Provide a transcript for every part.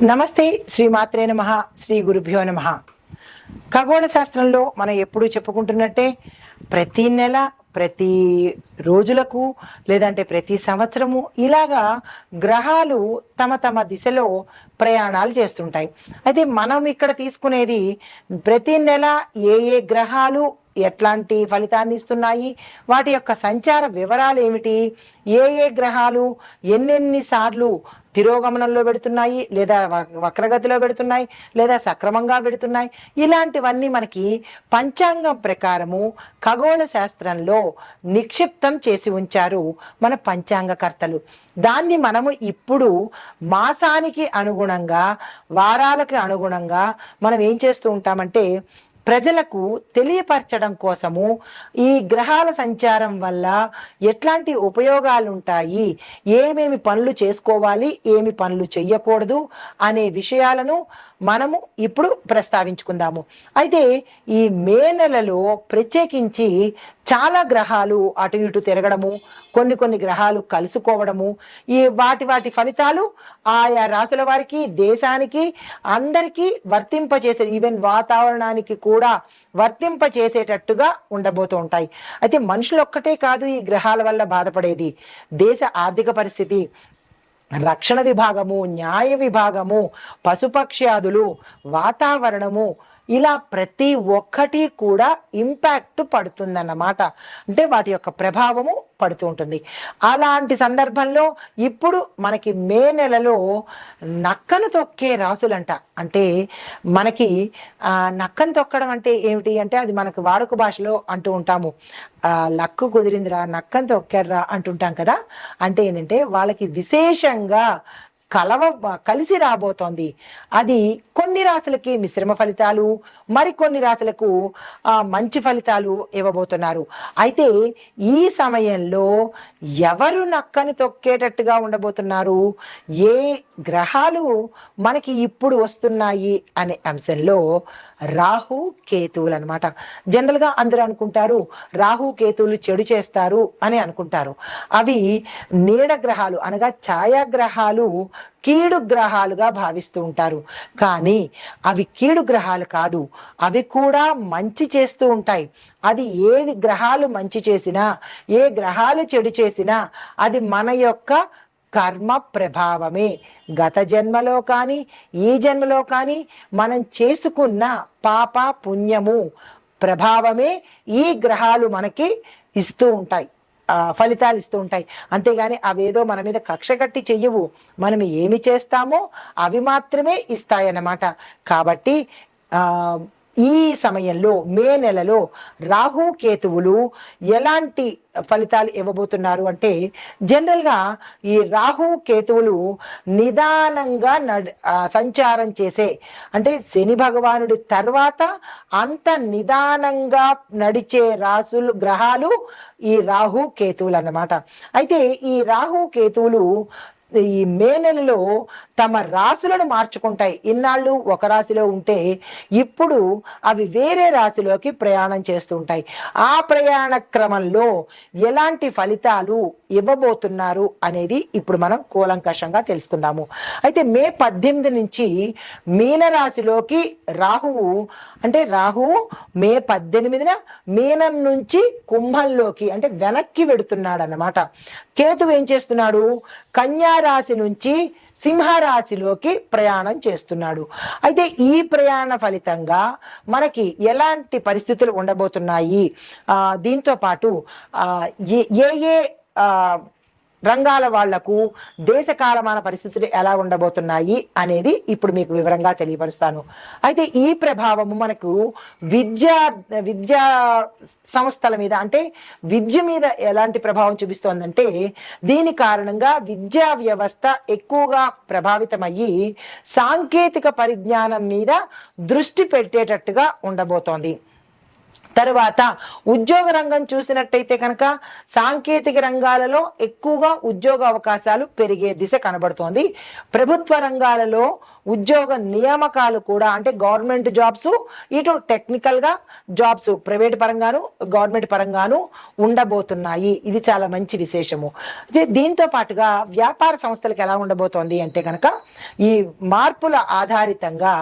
నమస్తే, శ్రీమాత్రే నమః, శ్రీ గురుభ్యో నమః. ఖగోళ శాస్త్రంలో మనం ఎప్పుడూ చెప్పుకుంటున్నట్టే ప్రతి నెల, ప్రతి రోజులకు లేదంటే ప్రతి సంవత్సరము ఇలాగా గ్రహాలు తమ తమ దిశలో ప్రయాణాలు చేస్తుంటాయి. అయితే మనం ఇక్కడ తీసుకునేది ప్రతి నెల ఏ ఏ గ్రహాలు ఎట్లాంటి ఫలితాన్ని ఇస్తున్నాయి, వాటి యొక్క సంచార వివరాలు ఏమిటి, ఏ ఏ గ్రహాలు ఎన్నెన్ని సార్లు తిరోగమనంలో పెడుతున్నాయి, లేదా వక్రగతిలో పెడుతున్నాయి, లేదా సక్రమంగా పెడుతున్నాయి, ఇలాంటివన్నీ మనకి పంచాంగం ప్రకారము ఖగోళ శాస్త్రంలో నిక్షిప్తం చేసి ఉంచారు మన పంచాంగకర్తలు. దాన్ని మనము ఇప్పుడు మాసానికి అనుగుణంగా, వారాలకి అనుగుణంగా మనం ఏం చేస్తూ ఉంటామంటే ప్రజలకు తెలియపరచడం కోసము ఈ గ్రహాల సంచారం వల్ల ఎట్లాంటి ఉపయోగాలు ఉంటాయి, ఏమేమి పనులు చేసుకోవాలి, ఏమి పనులు చెయ్యకూడదు అనే విషయాలను మనము ఇప్పుడు ప్రస్తావించుకుందాము. అయితే ఈ మే నెలలో ప్రత్యేకించి చాలా గ్రహాలు అటు ఇటు తిరగడము, కొన్ని గ్రహాలు కలుసుకోవడము, ఈ వాటి ఫలితాలు ఆయా రాసుల వారికి, దేశానికి, అందరికీ వర్తింపచేసే, ఈవెన్ వాతావరణానికి కూడా వర్తింపచేసేటట్టుగా ఉండబోతూ ఉంటాయి. అయితే మనుషులు ఒక్కటే కాదు ఈ గ్రహాల వల్ల బాధపడేది. దేశ ఆర్థిక పరిస్థితి, రక్షణ విభాగము, న్యాయ విభాగము, పశుపక్ష్యాదులు, వాతావరణము, ఇలా ప్రతి ఒక్కటి కూడా ఇంపాక్ట్ పడుతుందన్నమాట. అంటే వాటి యొక్క ప్రభావము పడుతూ ఉంటుంది. అలాంటి సందర్భంలో ఇప్పుడు మనకి మే నెలలో నక్కను తొక్కే రాసులంట. అంటే మనకి నక్కను తొక్కడం అంటే ఏమిటి అంటే, అది మనకు వాడుక భాషలో అంటూ ఉంటాము, లక్కు కుదిరిందిరా, నక్కను తొక్కారా అంటుంటాం కదా. అంటే ఏంటంటే వాళ్ళకి విశేషంగా కలిసి రాబోతోంది. అది కొన్ని రాశులకి మిశ్రమ ఫలితాలు, మరికొన్ని రాశులకు మంచి ఫలితాలు ఇవ్వబోతున్నారు. అయితే ఈ సమయంలో ఎవరు నక్కని తొక్కేటట్టుగా ఉండబోతున్నారు, ఏ గ్రహాలు మనకి ఇప్పుడు వస్తున్నాయి అనే అంశంలో రాహు కేతువులు అనమాట. జనరల్గా అందరూ అనుకుంటారు రాహు కేతువులు చెడు చేస్తారు అని అనుకుంటారు. అవి నీడ గ్రహాలు అనగా ఛాయాగ్రహాలు, కీడు గ్రహాలుగా భావిస్తూ ఉంటారు. కానీ అవి కీడు గ్రహాలు కాదు, అవి కూడా మంచి చేస్తూ ఉంటాయి. అది ఏ గ్రహాలు మంచి చేసినా, ఏ గ్రహాలు చెడు చేసినా అది మన యొక్క కర్మ ప్రభావమే. గత జన్మలో కానీ ఈ జన్మలో కానీ మనం చేసుకున్న పాప పుణ్యము ప్రభావమే ఈ గ్రహాలు మనకి ఇస్తూ ఉంటాయి, ఫలితాలు ఇస్తూ ఉంటాయి. అంతేగాని అవేదో మన మీద కక్ష కట్టి చెయ్యవు. మనం ఏమి చేస్తామో అవి మాత్రమే ఇస్తాయన్నమాట. కాబట్టి ఈ సమయంలో మే నెలలో రాహు కేతువులు ఎలాంటి ఫలితాలు ఇవ్వబోతున్నారు అంటే, జనరల్గా ఈ రాహు కేతువులు నిదానంగా సంచారం చేసే, అంటే శని భగవానుడి తర్వాత అంత నిదానంగా నడిచే రాసులు గ్రహాలు ఈ రాహు కేతువులు అన్నమాట. అయితే ఈ రాహు కేతువులు ఈ మే నెలలో తమ రాశులను మార్చుకుంటాయి. ఇన్నాళ్ళు ఒక రాశిలో ఉంటే ఇప్పుడు అవి వేరే రాశిలోకి ప్రయాణం చేస్తూ ఉంటాయి. ఆ ప్రయాణ క్రమంలో ఎలాంటి ఫలితాలు ఇవ్వబోతున్నారు అనేది ఇప్పుడు మనం కూలంకషంగా తెలుసుకుందాము. అయితే మే 18 నుంచి మీనరాశిలోకి రాహువు, అంటే రాహువు మే 18న మీనం నుంచి కుంభంలోకి అంటే వెనక్కి వెడుతున్నాడు అన్నమాట. కేతువు ఏం చేస్తున్నాడు, కన్యా రాశి నుంచి సింహరాశిలోకి ప్రయాణం చేస్తున్నాడు. అయితే ఈ ప్రయాణ ఫలితంగా మనకి ఎలాంటి పరిస్థితులు ఉండబోతున్నాయి, దీంతో పాటు ఏ ఏ రంగాల వాళ్లకు దేశ కాలమాన పరిస్థితులు ఎలా ఉండబోతున్నాయి అనేది ఇప్పుడు మీకు వివరంగా తెలియపరుస్తాను. అయితే ఈ ప్రభావము మనకు విద్యా సంస్థల మీద, అంటే విద్య మీద ఎలాంటి ప్రభావం చూపిస్తోందంటే, దీని కారణంగా విద్యా వ్యవస్థ ఎక్కువగా ప్రభావితమయ్యి సాంకేతిక పరిజ్ఞానం మీద దృష్టి పెట్టేటట్టుగా ఉండబోతోంది. తరువాత ఉద్యోగ రంగం చూసినట్టయితే కనుక సాంకేతిక రంగాలలో ఎక్కువగా ఉద్యోగ అవకాశాలు పెరిగే దిశ కనబడుతోంది. ప్రభుత్వ రంగాలలో ఉద్యోగ నియామకాలు కూడా అంటే గవర్నమెంట్ జాబ్స్, ఇటు టెక్నికల్ గా జాబ్స్ ప్రైవేట్ పరంగాను గవర్నమెంట్ పరంగాను ఉండబోతున్నాయి. ఇది చాలా మంచి విశేషము. దీంతో పాటుగా వ్యాపార సంస్థలకు ఎలా ఉండబోతోంది అంటే కనుక ఈ మార్పుల ఆధారితంగా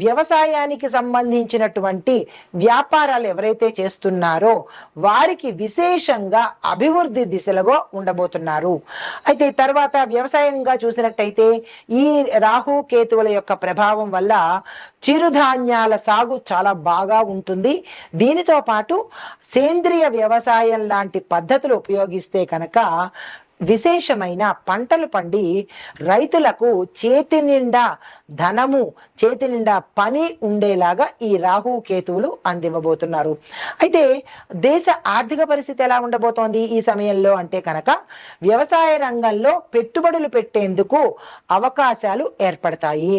వ్యవసాయానికి సంబంధించినటువంటి వ్యాపారాలు ఎవరైతే చేస్తున్నారో వారికి విశేషంగా అభివృద్ధి దిశలో ఉండబోతున్నారు. అయితే తర్వాత వ్యవసాయంగా చూసినట్టయితే ఈ రాహు కేతువుల యొక్క ప్రభావం వల్ల చిరుధాన్యాల సాగు చాలా బాగా ఉంటుంది. దీనితో పాటు సేంద్రియ వ్యవసాయం లాంటి పద్ధతులు ఉపయోగిస్తే కనుక విశేషమైన పంటలు పండి రైతులకు చేతి నిండా ధనము, చేతి నిండా పని ఉండేలాగా ఈ రాహు కేతువులు అందివ్వబోతున్నారు. అయితే దేశ ఆర్థిక పరిస్థితి ఎలా ఉండబోతోంది ఈ సమయంలో అంటే కనుక వ్యవసాయ రంగంలో పెట్టుబడులు పెట్టేందుకు అవకాశాలు ఏర్పడతాయి.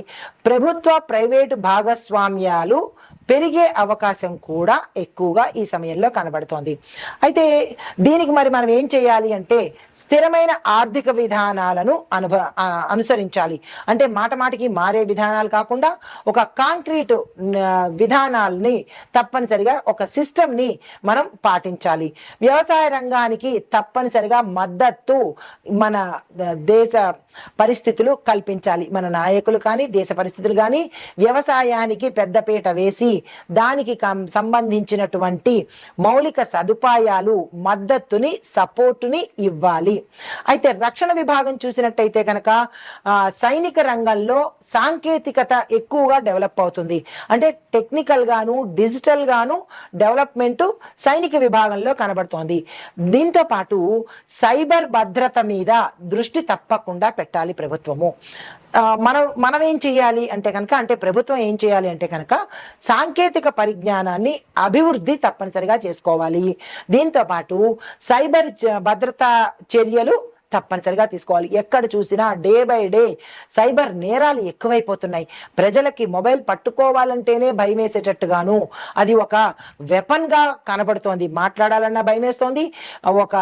ప్రభుత్వ ప్రైవేటు భాగస్వామ్యాలు పెరిగే అవకాశం కూడా ఎక్కువగా ఈ సమయంలో కనబడుతోంది. అయితే దీనికి మరి మనం ఏం చేయాలి అంటే స్థిరమైన ఆర్థిక విధానాలను అనుసరించాలి. అంటే మాట మాటికి మారే విధానాలు కాకుండా ఒక కాంక్రీట్ విధానాల్ని తప్పనిసరిగా ఒక సిస్టమ్ ని మనం పాటించాలి. వ్యవసాయ రంగానికి తప్పనిసరిగా మద్దతు మన దేశ పరిస్థితులు కల్పించాలి. మన నాయకులు కానీ దేశ పరిస్థితులు కానీ వ్యవసాయానికి పెద్దపీట వేసి దానికి సంబంధించినటువంటి మౌలిక సదుపాయాలు, మద్దతుని, సపోర్టుని ఇవ్వాలి. అయితే రక్షణ విభాగం చూసినట్టయితే కనుక సైనిక రంగంలో సాంకేతికత ఎక్కువగా డెవలప్ అవుతుంది. అంటే టెక్నికల్ గాను డిజిటల్ గాను డెవలప్మెంట్ సైనిక విభాగంలో కనబడుతోంది. దీంతో పాటు సైబర్ భద్రత మీద దృష్టి తప్పకుండా పెట్టాలి ప్రభుత్వము. మనం ఏం చేయాలి అంటే కనుక అంటే ప్రభుత్వం ఏం చేయాలి అంటే కనుక సాంకేతిక పరిజ్ఞానాన్ని అభివృద్ధి తప్పనిసరిగా చేసుకోవాలి. దీంతో పాటు సైబర్ భద్రతా చర్యలు తప్పనిసరిగా తీసుకోవాలి. ఎక్కడ చూసినా డే బై డే సైబర్ నేరాలు ఎక్కువైపోతున్నాయి. ప్రజలకి మొబైల్ పట్టుకోవాలంటేనే భయం వేసేటట్టుగాను అది ఒక వెపన్ గా కనబడుతోంది. మాట్లాడాలన్నా భయం వేస్తోంది, ఒక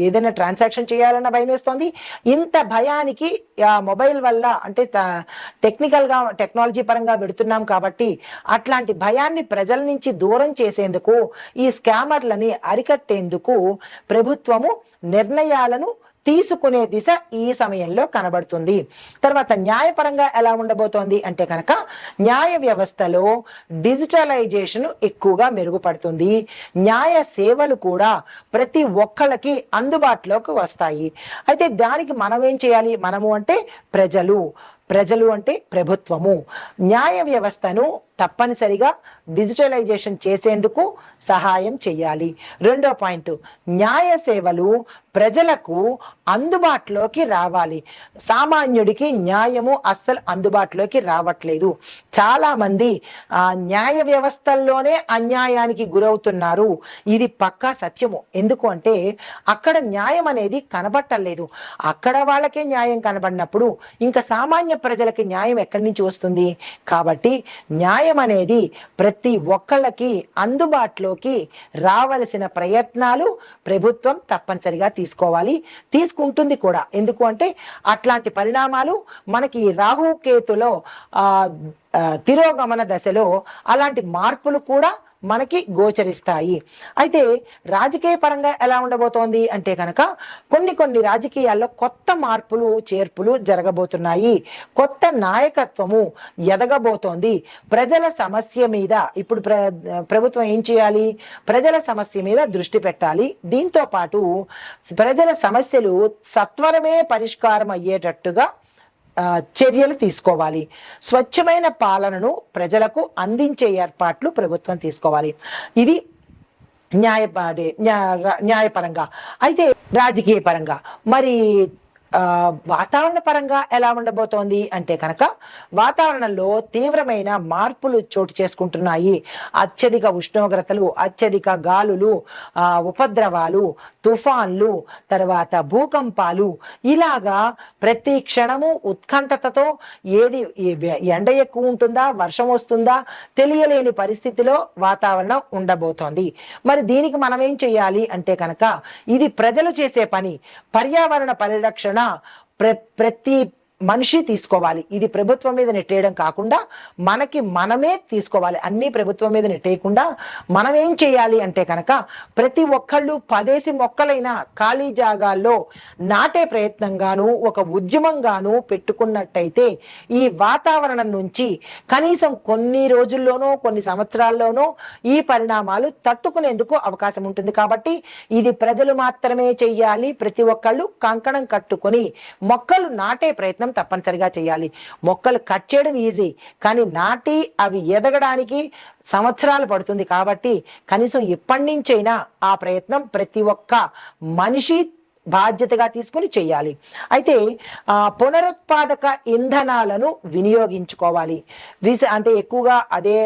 ఏదైనా ట్రాన్సాక్షన్ చేయాలన్నా భయం వేస్తోంది. ఇంత భయానికి మొబైల్ వల్ల అంటే టెక్నాలజీ పరంగా పెడుతున్నాం కాబట్టి అట్లాంటి భయాన్ని ప్రజల నుంచి దూరం చేసేందుకు ఈ స్కామర్లని అరికట్టేందుకు ప్రభుత్వము నిర్ణయాలను తీసుకునే దిశ ఈ సమయంలో కనబడుతుంది. తర్వాత న్యాయపరంగా ఎలా ఉండబోతోంది అంటే కనుక న్యాయ వ్యవస్థలో డిజిటలైజేషన్ ఎక్కువగా మెరుగుపడుతుంది. న్యాయ సేవలు కూడా ప్రతి ఒక్కళ్ళకి అందుబాటులోకి వస్తాయి. అయితే దానికి మనం ఏం చేయాలి? మనము అంటే ప్రజలు అంటే ప్రభుత్వము న్యాయ వ్యవస్థను తప్పనిసరిగా డిజిటలైజేషన్ చేసేందుకు సహాయం చేయాలి. రెండో పాయింట్, న్యాయ సేవలు ప్రజలకు అందుబాటులోకి రావాలి. సామాన్యుడికి న్యాయము అస్సలు అందుబాటులోకి రావట్లేదు. చాలా మంది న్యాయ వ్యవస్థల్లోనే అన్యాయానికి గురవుతున్నారు. ఇది పక్కా సత్యము. ఎందుకు అంటే అక్కడ న్యాయం అనేది కనబట్టలేదు. అక్కడ వాళ్ళకే న్యాయం కనబడినప్పుడు ఇంకా సామాన్య ప్రజలకి న్యాయం ఎక్కడి నుంచి వస్తుంది? కాబట్టి న్యాయం అనేది ప్రతి ఒక్కళ్ళకి అందుబాటులోకి రావలసిన ప్రయత్నాలు ప్రభుత్వం తప్పనిసరిగా తీసుకోవాలి, తీసుకుంటుంది కూడా. ఎందుకు అంటే అట్లాంటి పరిణామాలు మనకి రాహుకేతులో తిరోగమన దశలో అలాంటి మార్పులు కూడా మనకి గోచరిస్తాయి. అయితే రాజకీయ పరంగా ఎలా ఉండబోతోంది అంటే కనుక కొన్ని రాజకీయాల్లో కొత్త మార్పులు చేర్పులు జరగబోతున్నాయి. కొత్త నాయకత్వము ఎదగబోతోంది. ప్రజల సమస్య మీద ఇప్పుడు ప్రభుత్వం ఏం చేయాలి? ప్రజల సమస్య మీద దృష్టి పెట్టాలి. దీంతో పాటు ప్రజల సమస్యలు సత్వరమే పరిష్కారం అయ్యేటట్టుగా చర్యలు తీసుకోవాలి. స్వచ్ఛమైన పాలనను ప్రజలకు అందించే ఏర్పాట్లు ప్రభుత్వం తీసుకోవాలి. ఇది న్యాయపరంగా. అయితే రాజకీయ పరంగా మరి వాతావరణ పరంగా ఎలా ఉండబోతోంది అంటే కనుక వాతావరణంలో తీవ్రమైన మార్పులు చోటు చేసుకుంటున్నాయి. అత్యధిక ఉష్ణోగ్రతలు, అత్యధిక గాలులు, ఉపద్రవాలు, తుఫాన్లు, తర్వాత భూకంపాలు, ఇలాగా ప్రతి క్షణము ఉత్కంఠతతో ఏది ఎండ ఎక్కువ ఉంటుందా, వర్షం వస్తుందా తెలియలేని పరిస్థితిలో వాతావరణం ఉండబోతోంది. మరి దీనికి మనం ఏం చేయాలి అంటే కనుక ఇది ప్రజలు చేసే పని. పర్యావరణ పరిరక్షణ ప్రతి మనిషి తీసుకోవాలి. ఇది ప్రభుత్వం మీద నెట్టేయడం కాకుండా మనకి మనమే తీసుకోవాలి. అన్ని ప్రభుత్వం మీద నెట్టేయకుండా మనం ఏం చేయాలి అంటే కనుక ప్రతి ఒక్కళ్ళు 10 మొక్కలైనా ఖాళీ జాగాల్లో నాటే ప్రయత్నంగాను ఒక ఉద్యమంగాను పెట్టుకున్నట్టయితే ఈ వాతావరణం నుంచి కనీసం కొన్ని రోజుల్లోనో కొన్ని సంవత్సరాల్లోనో ఈ పరిణామాలు తట్టుకునేందుకు అవకాశం ఉంటుంది. కాబట్టి ఇది ప్రజలు మాత్రమే చెయ్యాలి. ప్రతి ఒక్కళ్ళు కంకణం కట్టుకొని మొక్కలు నాటే ప్రయత్నం తప్పనిసరిగా చేయాలి. మొక్కలు కట్ చేయడం ఈజీ, కానీ నాటి అవి ఎదగడానికి సంవత్సరాలు పడుతుంది. కాబట్టి కనీసం ఎప్పటి నుంచైనా ఆ ప్రయత్నం ప్రతి ఒక్క మనిషి బాధ్యతగా తీసుకుని చేయాలి. అయితే పునరుత్పాదక ఇంధనాలను వినియోగించుకోవాలి. అంటే ఎక్కువగా అదే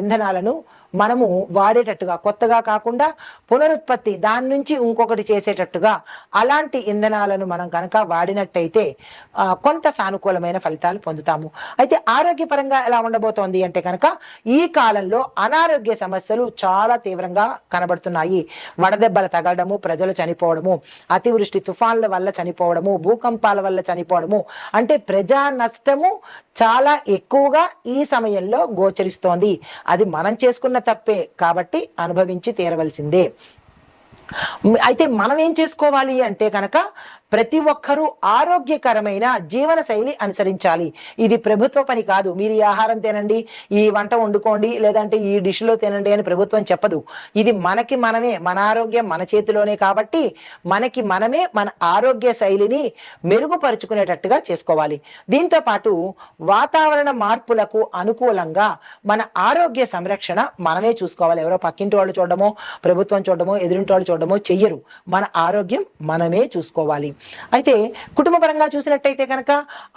ఇంధనాలను మనము వాడేటట్టుగా, కొత్తగా కాకుండా పునరుత్పత్తి దాని నుంచి ఇంకొకటి చేసేటట్టుగా అలాంటి ఇంధనాలను మనం కనుక వాడినట్టయితే కొంత సానుకూలమైన ఫలితాలు పొందుతాము. అయితే ఆరోగ్యపరంగా ఎలా ఉండబోతోంది అంటే కనుక ఈ కాలంలో అనారోగ్య సమస్యలు చాలా తీవ్రంగా కనబడుతున్నాయి. వడదెబ్బలు తగలడము, ప్రజలు చనిపోవడము, అతివృష్టి తుఫాన్ల వల్ల చనిపోవడము, భూకంపాల వల్ల చనిపోవడము, అంటే ప్రజా నష్టము చాలా ఎక్కువగా ఈ సమయంలో గోచరిస్తోంది. అది మనం చేసుకున్న తప్పే కాబట్టి అనుభవించి తీరవలసిందే. అయితే మనం ఏం చేసుకోవాలి అంటే కనుక ప్రతి ఒక్కరూ ఆరోగ్యకరమైన జీవన శైలి అనుసరించాలి. ఇది ప్రభుత్వ పని కాదు. మీరు ఈ ఆహారం తినండి, ఈ వంట వండుకోండి, లేదంటే ఈ డిష్లో తినండి అని ప్రభుత్వం చెప్పదు. ఇది మనకి మనమే, మన ఆరోగ్యం మన చేతిలోనే. కాబట్టి మనకి మనమే మన ఆరోగ్య శైలిని మెరుగుపరుచుకునేటట్టుగా చేసుకోవాలి. దీంతో పాటు వాతావరణ మార్పులకు అనుకూలంగా మన ఆరోగ్య సంరక్షణ మనమే చూసుకోవాలి. ఎవరో పక్కింటి వాళ్ళు చూడడమో, ప్రభుత్వం చూడడమో, ఎదురింటి వాళ్ళు చూడడమో చెయ్యరు. మన ఆరోగ్యం మనమే చూసుకోవాలి. అయితే కుటుంబ పరంగా చూసినట్టయితే కనుక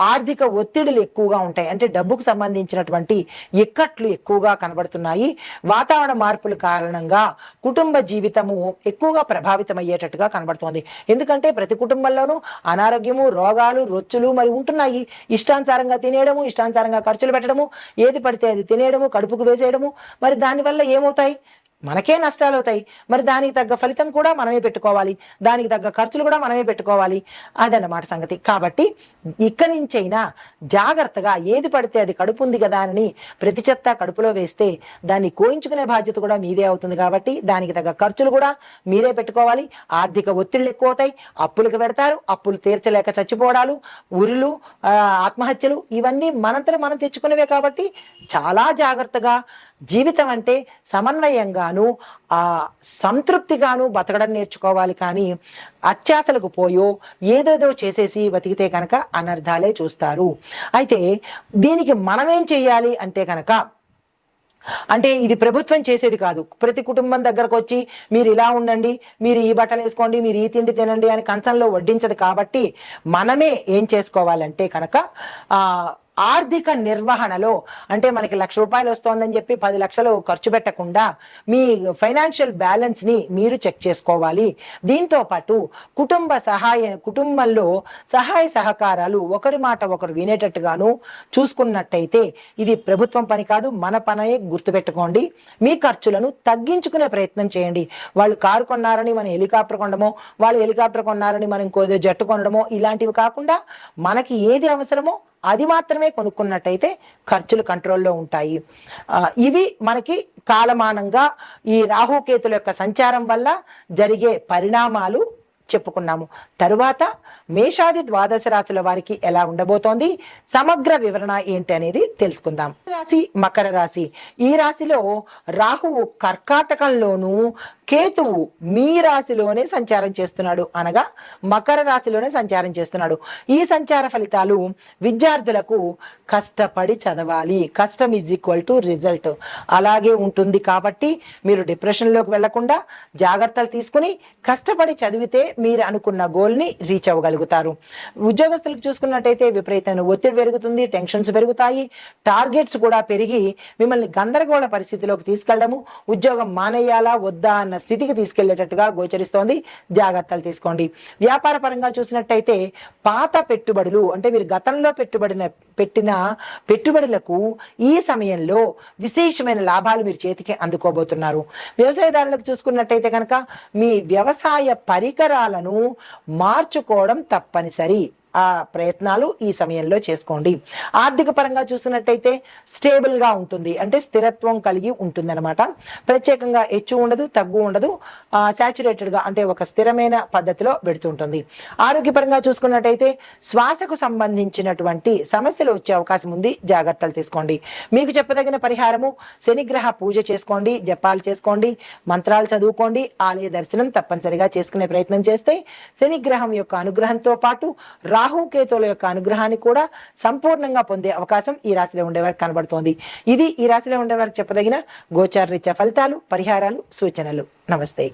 ఆర్థిక ఒత్తిడులు ఎక్కువగా ఉంటాయి. అంటే డబ్బుకు సంబంధించినటువంటి ఇక్కట్లు ఎక్కువగా కనబడుతున్నాయి. వాతావరణ మార్పుల కారణంగా కుటుంబ జీవితము ఎక్కువగా ప్రభావితం అయ్యేటట్టుగా కనబడుతోంది. ఎందుకంటే ప్రతి కుటుంబంలోనూ అనారోగ్యము, రోగాలు, రొచ్చులు మరి ఉంటున్నాయి. ఇష్టానుసారంగా తినేయడము, ఇష్టానుసారంగా ఖర్చులు పెట్టడము, ఏది పడితే అది తినేయడము, కడుపుకు వేసేయడము, మరి దానివల్ల ఏమవుతాయి? మనకే నష్టాలు అవుతాయి. మరి దానికి తగ్గ ఫలితం కూడా మనమే పెట్టుకోవాలి, దానికి తగ్గ ఖర్చులు కూడా మనమే పెట్టుకోవాలి. అదన్నమాట సంగతి. కాబట్టి ఇక్కడి నుంచైనా జాగ్రత్తగా ఏది పడితే అది కడుపు ఉంది కదా అని ప్రతి చెత్త కడుపులో వేస్తే దాన్ని కోయించుకునే బాధ్యత కూడా మీదే అవుతుంది. కాబట్టి దానికి తగ్గ ఖర్చులు కూడా మీరే పెట్టుకోవాలి. ఆర్థిక ఒత్తిళ్లు ఎక్కువ అవుతాయి, అప్పులకు పెడతారు, అప్పులు తీర్చలేక చచ్చిపోవడాలు, ఉరులు, ఆత్మహత్యలు, ఇవన్నీ మనంతలో మనం తెచ్చుకునేవే. కాబట్టి చాలా జాగ్రత్తగా జీవితం అంటే సమన్వయంగాను సంతృప్తిగాను బతకడం నేర్చుకోవాలి. కానీ అత్యాశలకు పోయో ఏదేదో చేసేసి బతికితే కనుక అనర్థాలే చూస్తారు. అయితే దీనికి మనమేం చెయ్యాలి అంటే కనుక, అంటే ఇది ప్రభుత్వం చేసేది కాదు. ప్రతి కుటుంబం దగ్గరకు వచ్చి మీరు ఇలా ఉండండి, మీరు ఈ బట్టలు వేసుకోండి, మీరు ఈ తిండి తినండి అని కంచంలో వడ్డించదు. కాబట్టి మనమే ఏం చేసుకోవాలంటే కనుక ఆర్థిక నిర్వహణలో, అంటే మనకి 1,00,000 రూపాయలు వస్తోందని చెప్పి 10 లక్షలు ఖర్చు పెట్టకుండా మీ ఫైనాన్షియల్ బ్యాలెన్స్ ని మీరు చెక్ చేసుకోవాలి. దీంతో పాటు కుటుంబంలో సహాయ సహకారాలు ఒకరి మాట ఒకరు వినేటట్టుగాను చూసుకున్నట్టయితే ఇది ప్రభుత్వం పని కాదు, మన పనే గుర్తుపెట్టుకోండి. మీ ఖర్చులను తగ్గించుకునే ప్రయత్నం చేయండి. వాళ్ళు కారు కొన్నారని మనం హెలికాప్టర్ కొనడమో, వాళ్ళు హెలికాప్టర్ కొన్నారని మనం ఇంకో జట్టు కొనడమో ఇలాంటివి కాకుండా మనకి ఏది అవసరమో అది మాత్రమే కొనుక్కున్నట్టయితే ఖర్చులు కంట్రోల్లో ఉంటాయి. ఇవి మనకి కాలమానంగా ఈ రాహుకేతుల యొక్క సంచారం వల్ల జరిగే పరిణామాలు చెప్పుకున్నాము. తరువాత మేషాది ద్వాదశ రాశుల వారికి ఎలా ఉండబోతోంది, సమగ్ర వివరణ ఏంటి అనేది తెలుసుకుందాం. రాశి మకర రాశి. ఈ రాశిలో రాహువు కర్కాటకంలోను, కేతువు మీ రాశిలోనే సంచారం చేస్తున్నాడు, అనగా మకర రాశిలోనే సంచారం చేస్తున్నాడు. ఈ సంచార ఫలితాలు విద్యార్థులకు కష్టపడి చదవాలి, కష్టం ఈజ్ ఈక్వల్ టు రిజల్ట్ అలాగే ఉంటుంది. కాబట్టి మీరు డిప్రెషన్లోకి వెళ్లకుండా జాగ్రత్తలు తీసుకుని కష్టపడి చదివితే మీరు అనుకున్న గోల్ని రీచ్ అవ్వగలుగుతారు. చేయగలుగుతారు. ఉద్యోగస్తులకు చూసుకున్నట్టయితే విపరీతమైన ఒత్తిడి పెరుగుతుంది, టెన్షన్స్ పెరుగుతాయి, టార్గెట్స్ కూడా పెరిగి మిమ్మల్ని గందరగోళ పరిస్థితిలోకి తీసుకెళ్లడము, ఉద్యోగం మానేయాలా వద్దా అన్న స్థితికి తీసుకెళ్లేటట్టుగా గోచరిస్తోంది. జాగ్రత్తలు తీసుకోండి. వ్యాపార పరంగా చూసినట్టయితే పాత పెట్టుబడులు అంటే మీరు గతంలో పెట్టిన పెట్టుబడులకు ఈ సమయంలో విశేషమైన లాభాలు మీరు చేతికి అందుకోబోతున్నారు. వ్యవసాయదారులకు చూసుకున్నట్టయితే కనుక మీ వ్యవసాయ పరికరాలను మార్చుకోవడం తప్పనిసరి. ఆ ప్రయత్నాలు ఈ సమయంలో చేసుకోండి. ఆర్థిక పరంగా చూస్తున్నట్టయితే స్టేబుల్ గా ఉంటుంది, అంటే స్థిరత్వం కలిగి ఉంటుంది అనమాట. ప్రత్యేకంగా హెచ్చు ఉండదు, తగ్గు ఉండదు, సాచురేటెడ్ గా అంటే ఒక స్థిరమైన పద్ధతిలో పెడుతుంటుంది. ఆరోగ్యపరంగా చూసుకున్నట్టయితే శ్వాసకు సంబంధించినటువంటి సమస్యలు వచ్చే అవకాశం ఉంది, జాగ్రత్తలు తీసుకోండి. మీకు చెప్పదగిన పరిహారము శనిగ్రహ పూజ చేసుకోండి, జపాలు చేసుకోండి, మంత్రాలు చదువుకోండి, ఆలయ దర్శనం తప్పనిసరిగా చేసుకునే ప్రయత్నం చేస్తే శనిగ్రహం యొక్క అనుగ్రహంతో పాటు రాహుకేతువుల యొక్క అనుగ్రహాన్ని కూడా సంపూర్ణంగా పొందే అవకాశం ఈ రాశిలో ఉండేవారికి కనబడుతోంది. ఇది ఈ రాశిలో ఉండేవారికి చెప్పదగిన గోచార రీత్యా ఫలితాలు, పరిహారాలు, సూచనలు. నమస్తే.